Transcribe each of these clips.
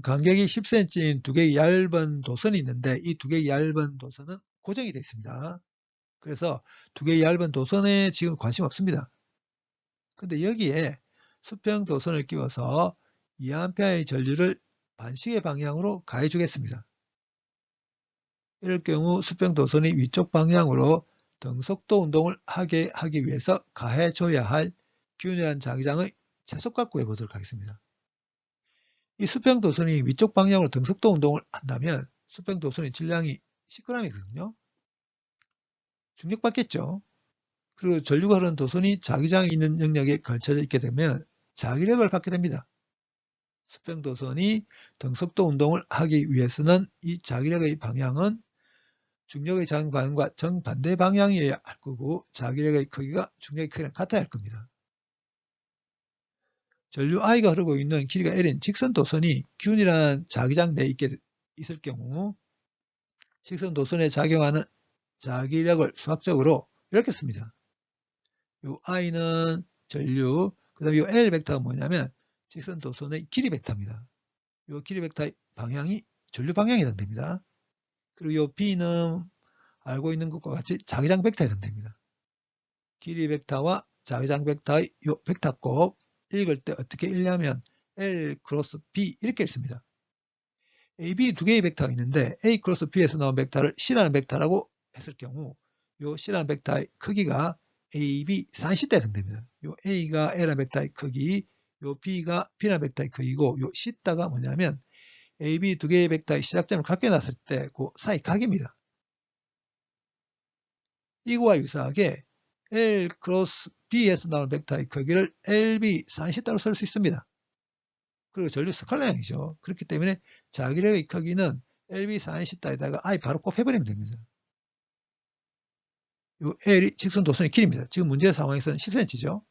간격이 10cm인 두 개의 얇은 도선이 있는데 이 두 개의 얇은 도선은 고정이 되어 있습니다. 그래서 두 개의 얇은 도선에 지금 관심 없습니다. 근데 여기에 수평 도선을 끼워서 2A의 전류를 반시계 방향으로 가해 주겠습니다. 이럴 경우 수평 도선이 위쪽 방향으로 등속도 운동을 하게 하기 위해서 가해 줘야 할 균일한 자기장의 최소값 구해 보도록 하겠습니다. 이 수평 도선이 위쪽 방향으로 등속도 운동을 한다면 수평 도선의 질량이 10g이거든요. 중력받겠죠. 그리고 전류가 흐르는 도선이 자기장이 있는 영역에 걸쳐져 있게 되면 자기력을 받게 됩니다. 수평 도선이 등속도 운동을 하기 위해서는 이 자기력의 방향은 중력의 방향과 정반대 방향이어야 할 거고 자기력의 크기가 중력의 크기랑 같아야 할 겁니다. 전류 I가 흐르고 있는 길이가 L인 직선 도선이 균일한 자기장 내에 있을 경우 직선 도선에 작용하는 자기력을 수학적으로 이렇게 씁니다. 요 I는 전류, 그 다음에 요 L 벡터가 뭐냐면 직선 도선의 길이 벡터입니다. 요 길이 벡터의 방향이 전류 방향에 해당됩니다. 그리고 요 B는 알고 있는 것과 같이 자기장 벡터에 해당됩니다. 길이 벡터와 자기장 벡터의 요 벡터곱 읽을 때 어떻게 읽냐면 L 크로스 B 이렇게 읽습니다. A, B 두 개의 벡터가 있는데 A 크로스 B에서 나온 벡터를 C라는 벡터라고 했을 경우 요 C라는 벡터의 크기가 A, B 산시대에 해당됩니다. 요 A가 L라는 벡터의 크기, 요 B가 B라는 벡터의 크기고 요 C다가 뭐냐면 A, B 두 개의 벡터의 시작점을 같게 놨을 때 그 사이 각입니다. 이거와 유사하게 L 크로스 B에서 나온 벡터의 크기를 LB 산시따로 쓸 수 있습니다. 그리고 전류 스칼라형이죠. 그렇기 때문에 자기력의 크기는 LB 산시따에다가 I 바로 곱해버리면 됩니다. 요 L이 직선 도선의 길입니다. 지금 문제 상황에서는 10cm죠.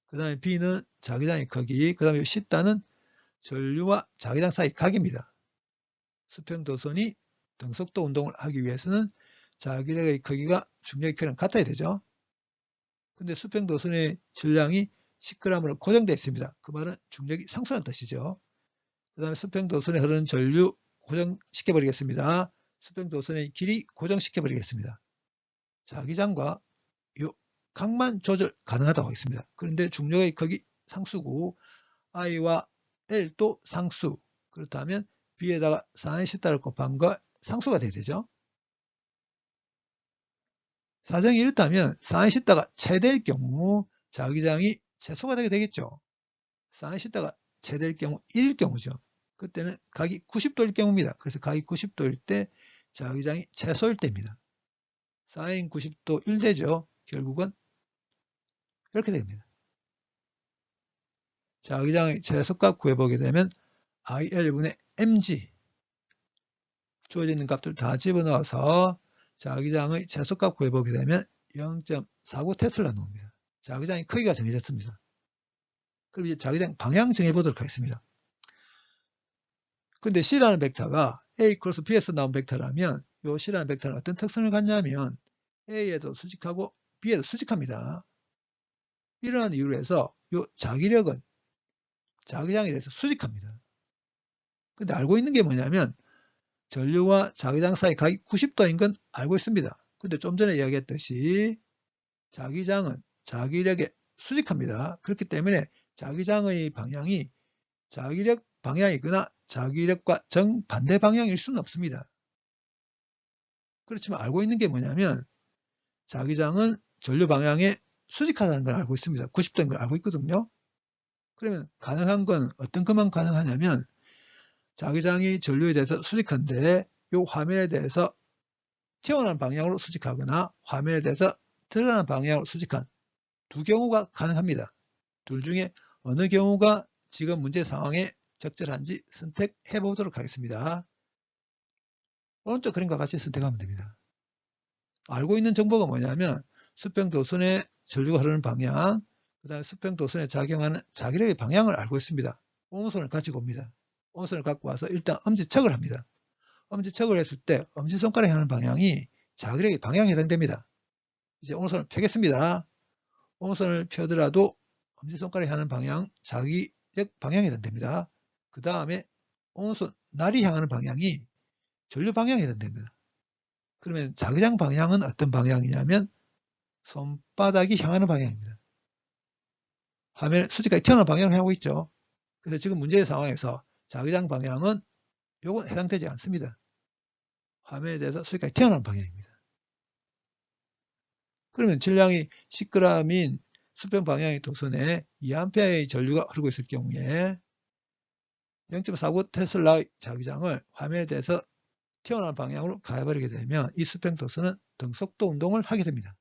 그 다음에 B는 자기장의 크기, 그 다음에 C따는 전류와 자기장 사이 각입니다. 수평 도선이 등속도 운동을 하기 위해서는 자기력의 크기가 중력의 크기랑 같아야 되죠. 근데 수평 도선의 질량이 10g으로 고정되어 있습니다. 그 말은 중력이 상수라는 뜻이죠. 그 다음에 수평 도선에 흐르는 전류 고정시켜 버리겠습니다. 수평 도선의 길이 고정시켜 버리겠습니다. 자기장과 요 각만 조절 가능하다고 하겠습니다. 그런데 중력의 크기 상수고 I와 L도 상수. 그렇다면 B에다가 4nC를 곱함과 상수가 돼야 되죠. 사정이 이렇다면 4nC가 최대일 경우 자기장이 최소가 되게 되겠죠. 4nC가 최대일 경우 1일 경우죠. 그때는 각이 90도일 경우입니다. 그래서 각이 90도일 때 자기장이 최소일 때입니다. 4인 90도 1되죠. 결국은 이렇게 됩니다. 자기장의 최소값 구해보게 되면 IL분의 mg 주어져 있는 값들 다 집어넣어서 자기장의 최소값 구해보게 되면 0.49 테슬라 나옵니다. 자기장의 크기가 정해졌습니다. 그럼 이제 자기장 방향 정해보도록 하겠습니다. 근데 C라는 벡터가 A 크로스 B에서 나온 벡터라면 이 C라는 벡터는 어떤 특성을 갖냐면 A에도 수직하고 B에도 수직합니다. 이러한 이유로 해서 이 자기력은 자기장에 대해서 수직합니다. 근데 알고 있는 게 뭐냐면 전류와 자기장 사이 각이 90도인 건 알고 있습니다. 근데 좀 전에 이야기했듯이 자기장은 자기력에 수직합니다. 그렇기 때문에 자기장의 방향이 자기력 방향이거나 자기력과 정반대 방향일 수는 없습니다. 그렇지만 알고 있는 게 뭐냐면 자기장은 전류 방향에 수직하다는 걸 알고 있습니다. 90도인 걸 알고 있거든요. 그러면 가능한 건 어떤 것만 가능하냐면 자기장이 전류에 대해서 수직한데 이 화면에 대해서 튀어나온 방향으로 수직하거나 화면에 대해서 드러나는 방향으로 수직한 두 경우가 가능합니다. 둘 중에 어느 경우가 지금 문제 상황에 적절한지 선택해 보도록 하겠습니다. 오른쪽 그림과 같이 선택하면 됩니다. 알고 있는 정보가 뭐냐면 수평 도선에 전류가 흐르는 방향, 그 다음에 수평 도선에 작용하는 자기력의 방향을 알고 있습니다. 오른손을 가지고 옵니다. 오른손을 갖고 와서 일단 엄지척을 합니다. 엄지척을 했을 때 엄지손가락이 하는 방향이 자기력의 방향에 해당됩니다. 이제 오른손을 펴겠습니다. 오른손을 펴더라도 엄지손가락이 하는 방향, 자기력 방향에 해당됩니다. 그 다음에 온수 날이 향하는 방향이 전류 방향이 된다는 거예요. 그러면 자기장 방향은 어떤 방향이냐면 손바닥이 향하는 방향입니다. 화면에 수직까지 튀어나온 방향을 향하고 있죠. 그래서 지금 문제의 상황에서 자기장 방향은 요건 해당되지 않습니다. 화면에 대해서 수직까지 튀어나온 방향입니다. 그러면 질량이 10g인 수평 방향의 도선에 2A의 전류가 흐르고 있을 경우에 0.49 테슬라의 자기장을 화면에 대해서 튀어나온 방향으로 가해버리게 되면 이 수평 도선은 등속도 운동을 하게 됩니다.